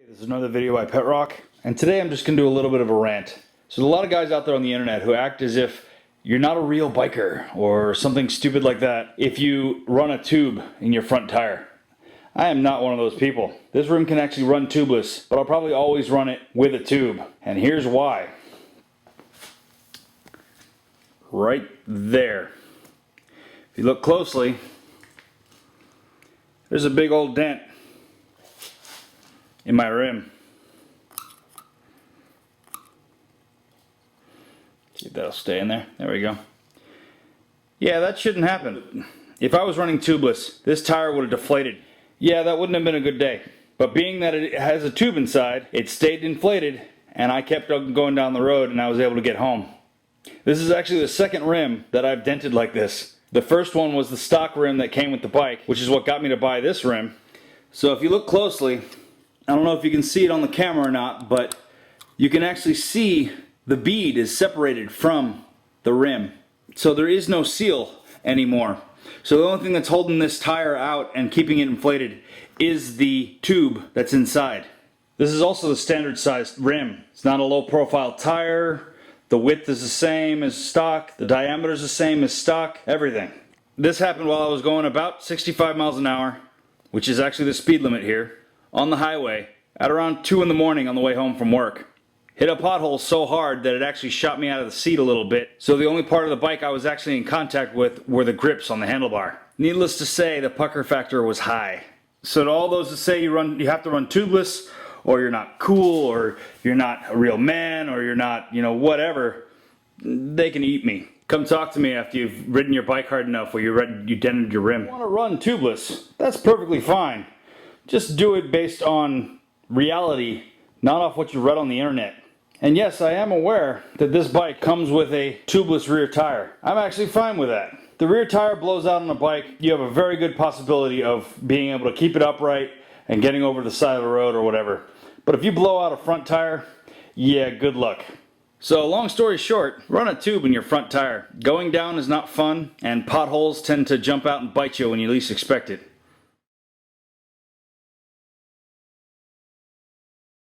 This is another video by Pet Rock, and today I'm just going to do a little bit of a rant. So there's a lot of guys out there on the internet who act as if you're not a real biker or something stupid like that if you run a tube in your front tire. I am not one of those people. This rim can actually run tubeless, but I'll probably always run it with a tube, and here's why. Right there. If you look closely, there's a big old dent in my rim. See if that'll stay in there. There we go. Yeah, that shouldn't happen. If I was running tubeless, this tire would have deflated. Yeah, that wouldn't have been a good day. But being that it has a tube inside, it stayed inflated, and I kept going down the road and I was able to get home. This is actually the second rim that I've dented like this. The first one was the stock rim that came with the bike, which is what got me to buy this rim. So if you look closely, I don't know if you can see it on the camera or not, but you can actually see the bead is separated from the rim. So there is no seal anymore. So the only thing that's holding this tire out and keeping it inflated is the tube that's inside. This is also the standard sized rim. It's not a low profile tire. The width is the same as stock. The diameter is the same as stock. Everything. This happened while I was going about 65 miles an hour, which is actually the speed limit here, on the highway at around 2 in the morning on the way home from work. Hit a pothole so hard that it actually shot me out of the seat a little bit, so the only part of the bike I was actually in contact with were the grips on the handlebar. Needless to say, the pucker factor was high. So to all those that say you have to run tubeless, or you're not cool, or you're not a real man, or you're not, whatever, they can eat me. Come talk to me after you've ridden your bike hard enough where you dented your rim. If you want to run tubeless, that's perfectly fine. Just do it based on reality, not off what you read on the internet. And yes, I am aware that this bike comes with a tubeless rear tire. I'm actually fine with that. The rear tire blows out on a bike, you have a very good possibility of being able to keep it upright and getting over the side of the road or whatever. But if you blow out a front tire, yeah, good luck. So long story short, run a tube in your front tire. Going down is not fun, and potholes tend to jump out and bite you when you least expect it.